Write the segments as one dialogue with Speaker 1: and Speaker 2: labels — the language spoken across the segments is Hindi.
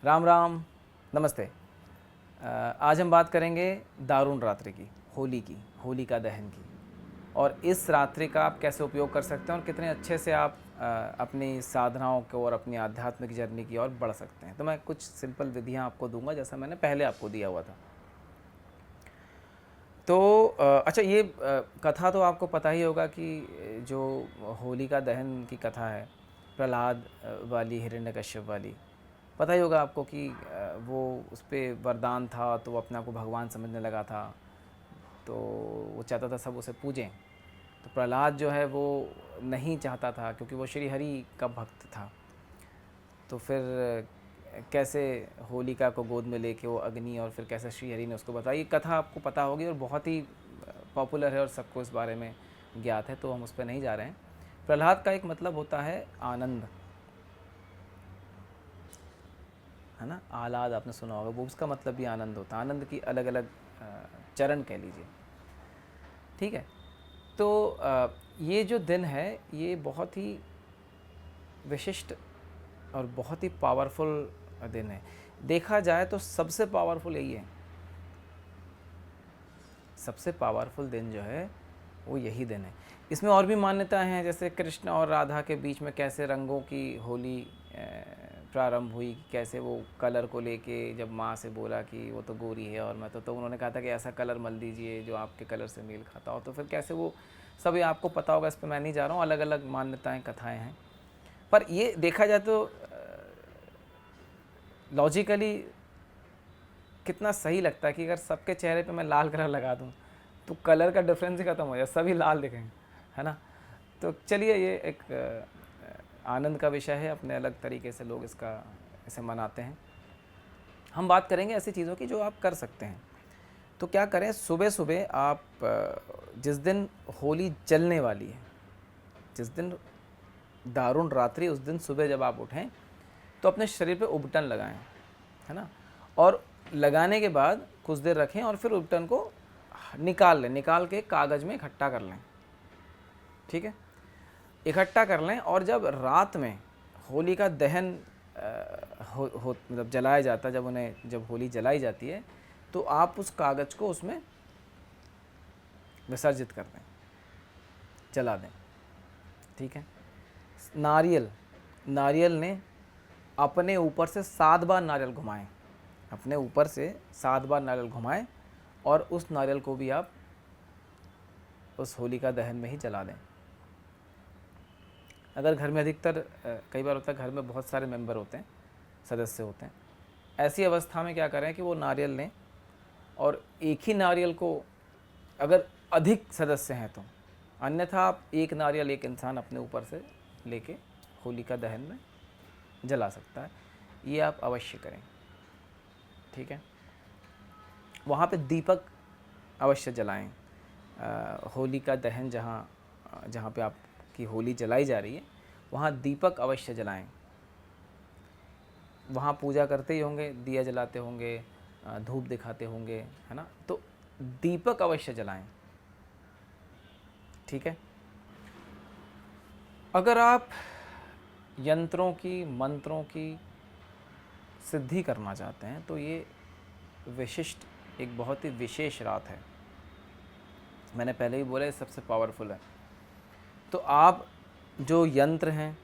Speaker 1: राम राम, नमस्ते। आज हम बात करेंगे दारुण रात्रि की, होली की, होलिका दहन की। और इस रात्रि का आप कैसे उपयोग कर सकते हैं और कितने अच्छे से आप अपनी साधनाओं को और अपनी आध्यात्मिक जर्नी की ओर बढ़ सकते हैं। तो मैं कुछ सिंपल विधियां आपको दूंगा, जैसा मैंने पहले आपको दिया हुआ था। तो अच्छा, ये कथा तो आपको पता ही होगा कि जो होलिका दहन की कथा है, प्रहलाद वाली, हिरण्यकश्यप वाली, पता ही होगा आपको कि वो उस पर वरदान था तो वो अपने आप को भगवान समझने लगा था, तो वो चाहता था सब उसे पूजें। तो प्रहलाद जो है वो नहीं चाहता था, क्योंकि वो श्री हरि का भक्त था। तो फिर कैसे होलिका को गोद में लेके वो अग्नि, और फिर कैसे श्री हरि ने उसको बताया, ये कथा आपको पता होगी और बहुत ही पॉपुलर है और सबको इस बारे में ज्ञात है, तो हम उस पर नहीं जा रहे हैं। प्रहलाद का एक मतलब होता है आनंद, है ना। आह्लाद आपने सुना होगा, वो उसका मतलब भी आनंद होता है। आनंद की अलग अलग चरण कह लीजिए, ठीक है। तो ये जो दिन है ये बहुत ही विशिष्ट और बहुत ही पावरफुल दिन है। देखा जाए तो सबसे पावरफुल यही है, सबसे पावरफुल दिन जो है वो यही दिन है। इसमें और भी मान्यताएं हैं, जैसे कृष्ण और राधा के बीच में कैसे रंगों की होली प्रारंभ हुई, कैसे वो कलर को लेके जब माँ से बोला कि वो तो गोरी है और मैं तो उन्होंने कहा था कि ऐसा कलर मल दीजिए जो आपके कलर से मेल खाता हो। तो फिर कैसे वो सब, ये आपको पता होगा, इस पर मैं नहीं जा रहा हूँ। अलग अलग मान्यताएं, कथाएं हैं। पर ये देखा जाए तो लॉजिकली कितना सही लगता है कि अगर सबके चेहरे पे मैं लाल कलर लगा दूं तो कलर का डिफरेंस ही खत्म हो जाए, सभी लाल दिखेंगे, है ना। तो चलिए, ये एक आनंद का विषय है, अपने अलग तरीके से लोग इसे मनाते हैं। हम बात करेंगे ऐसी चीज़ों की जो आप कर सकते हैं। तो क्या करें, सुबह सुबह आप जिस दिन होली जलने वाली है, जिस दिन दारुण रात्रि, उस दिन सुबह जब आप उठें तो अपने शरीर पे उबटन लगाएं, है ना। और लगाने के बाद कुछ देर रखें और फिर उबटन को निकाल लें, निकाल के कागज़ में इकट्ठा कर लें, ठीक है। इकट्ठा कर लें और जब रात में होली का दहन मतलब जलाया जाता है, जब होली जलाई जाती है तो आप उस कागज़ को उसमें विसर्जित कर दें, जला दें, ठीक है। नारियल ने अपने ऊपर से 7 बार नारियल घुमाएं, अपने ऊपर से 7 बार नारियल घुमाएं और उस नारियल को भी आप उस होलिका दहन में ही जला दें। अगर घर में अधिकतर कई बार होता है घर में बहुत सारे मेंबर होते हैं, सदस्य होते हैं, ऐसी अवस्था में क्या करें कि वो नारियल लें और एक ही नारियल को, अगर अधिक सदस्य हैं तो, अन्यथा आप एक नारियल एक इंसान अपने ऊपर से लेके होलिका दहन में जला सकता है। ये आप अवश्य करें, ठीक है। वहाँ पे दीपक अवश्य जलाएं। होलिका दहन जहाँ पे आपकी होली जलाई जा रही है वहाँ दीपक अवश्य जलाएं। वहाँ पूजा करते ही होंगे, दिया जलाते होंगे, धूप दिखाते होंगे, है ना। तो दीपक अवश्य जलाएं, ठीक है। अगर आप यंत्रों की, मंत्रों की सिद्धि करना चाहते हैं तो ये विशिष्ट, एक बहुत ही विशेष रात है। मैंने पहले ही बोला, ये सबसे पावरफुल है। तो आप जो यंत्र हैं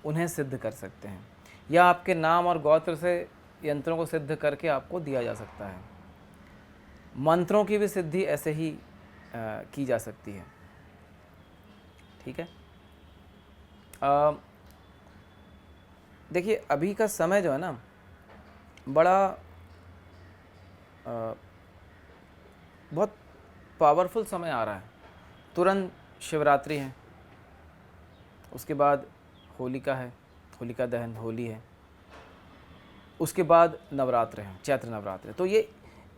Speaker 1: उन्हें सिद्ध कर सकते हैं, या आपके नाम और गोत्र से यंत्रों को सिद्ध करके आपको दिया जा सकता है। मंत्रों की भी सिद्धि ऐसे ही की जा सकती है, ठीक है। देखिए, अभी का समय जो है ना, बड़ा बहुत पावरफुल समय आ रहा है। तुरंत शिवरात्रि है, उसके बाद होलिका है, होलिका दहन, होली है, उसके बाद नवरात्र हैं, चैत्र नवरात्र। तो ये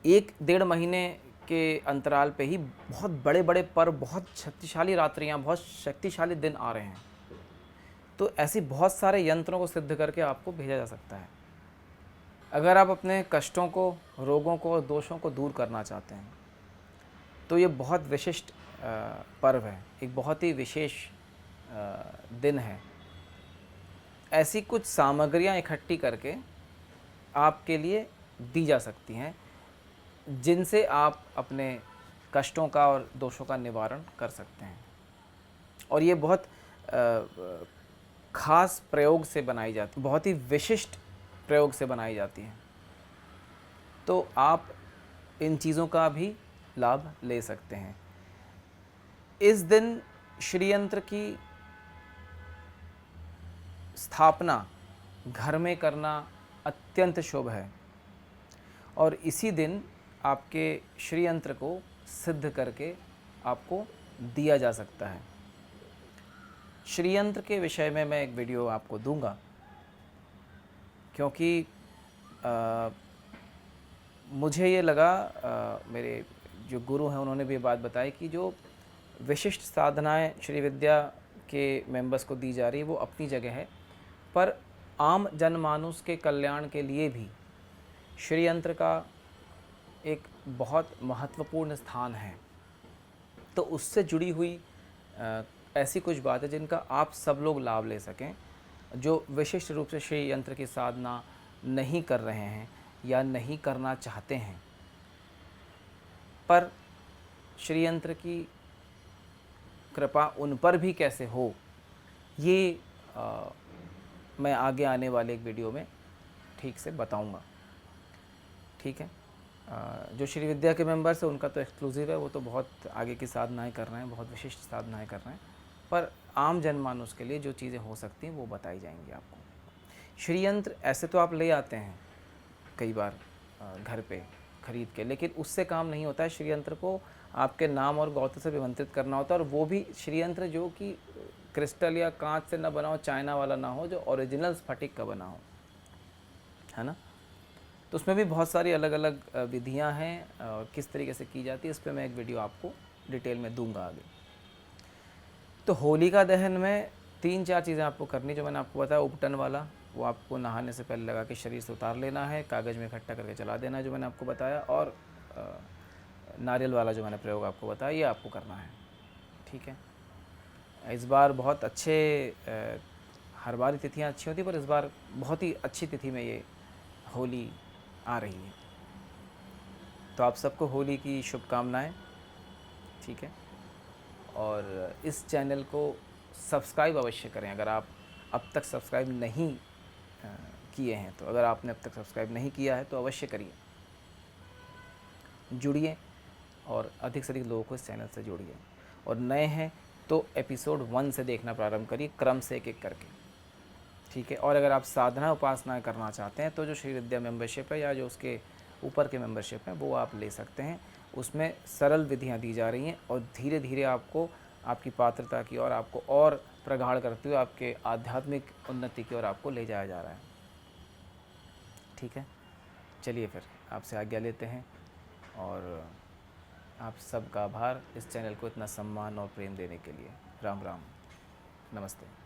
Speaker 1: 1-1.5 महीने के अंतराल पे ही बहुत बड़े बड़े पर्व, बहुत शक्तिशाली रात्रियाँ, बहुत शक्तिशाली दिन आ रहे हैं। तो ऐसे बहुत सारे यंत्रों को सिद्ध करके आपको भेजा जा सकता है। अगर आप अपने कष्टों को, रोगों को और दोषों को दूर करना चाहते हैं तो ये बहुत विशिष्ट पर्व है, एक बहुत ही विशेष दिन है। ऐसी कुछ सामग्रियां इकट्ठी करके आपके लिए दी जा सकती हैं, जिनसे आप अपने कष्टों का और दोषों का निवारण कर सकते हैं। और ये बहुत ख़ास प्रयोग से बनाई जाती, बहुत ही विशिष्ट प्रयोग से बनाई जाती हैं। तो आप इन चीज़ों का भी लाभ ले सकते हैं। इस दिन श्री यंत्र की स्थापना घर में करना अत्यंत शुभ है और इसी दिन आपके श्री यंत्र को सिद्ध करके आपको दिया जा सकता है। श्री यंत्र के विषय में मैं एक वीडियो आपको दूंगा, क्योंकि मुझे ये लगा, मेरे जो गुरु हैं उन्होंने भी ये बात बताई कि जो विशिष्ट साधनाएं श्री विद्या के मेंबर्स को दी जा रही है वो अपनी जगह है, पर आम जनमानुस के कल्याण के लिए भी श्री यंत्र का एक बहुत महत्वपूर्ण स्थान है। तो उससे जुड़ी हुई ऐसी कुछ बातें जिनका आप सब लोग लाभ ले सकें, जो विशिष्ट रूप से श्री यंत्र की साधना नहीं कर रहे हैं या नहीं करना चाहते हैं, पर श्री यंत्र की कृपा उन पर भी कैसे हो, ये मैं आगे आने वाले एक वीडियो में ठीक से बताऊंगा। ठीक है। जो श्री विद्या के मेंबर्स हैं उनका तो एक्सक्लूसिव है, वो तो बहुत आगे की साधनाएं कर रहे हैं, बहुत विशिष्ट साधनाएं कर रहे हैं, पर आम जनमानुस के लिए जो चीज़ें हो सकती हैं वो बताई जाएंगी आपको। श्री यंत्र ऐसे तो आप ले आते हैं कई बार घर पे खरीद के, लेकिन उससे काम नहीं होता है। श्री यंत्र को आपके नाम और गोत्र से विमंत्रित करना होता है, और वो भी श्री यंत्र जो कि क्रिस्टल या कांच से ना बना हो, चाइना वाला ना हो, जो ओरिजिनल स्फटिक का बना हो, है ना। तो उसमें भी बहुत सारी अलग अलग विधियां हैं और किस तरीके से की जाती है, इस पर मैं एक वीडियो आपको डिटेल में दूंगा आगे। तो होलिका दहन में 3-4 चीज़ें आपको करनी, जो मैंने आपको बताया। उपटन वाला, वो आपको नहाने से पहले लगा के शरीर से उतार लेना है, कागज़ में इकट्ठा करके जला देना है, जो मैंने आपको बताया। और नारियल वाला जो मैंने प्रयोग आपको बताया, ये आपको करना है। ठीक है। इस बार बहुत अच्छे, हर बार तिथियाँ अच्छी होती, पर इस बार बहुत ही अच्छी तिथि में ये होली आ रही है। तो आप सबको होली की शुभकामनाएं। ठीक है। और इस चैनल को सब्सक्राइब अवश्य करें, अगर आप अब तक सब्सक्राइब नहीं किए हैं। तो अगर आपने अब तक सब्सक्राइब नहीं किया है तो अवश्य करिए, जुड़िए और अधिक से अधिक लोगों को इस चैनल से जोड़िए। और नए हैं तो एपिसोड 1 से देखना प्रारंभ करिए, क्रम से एक एक करके। ठीक है। और अगर आप साधना उपासनाएं करना चाहते हैं तो जो श्री विद्या मेंबरशिप है या जो उसके ऊपर के मेंबरशिप हैं वो आप ले सकते हैं। उसमें सरल विधियां दी जा रही हैं और धीरे धीरे आपको आपकी पात्रता की ओर, आपको और प्रगाढ़ करते हुए आपके आध्यात्मिक उन्नति की ओर आपको ले जाया जा रहा है। ठीक है। चलिए फिर आपसे आज्ञा लेते हैं, और आप सबका आभार इस चैनल को इतना सम्मान और प्रेम देने के लिए। राम राम, नमस्ते।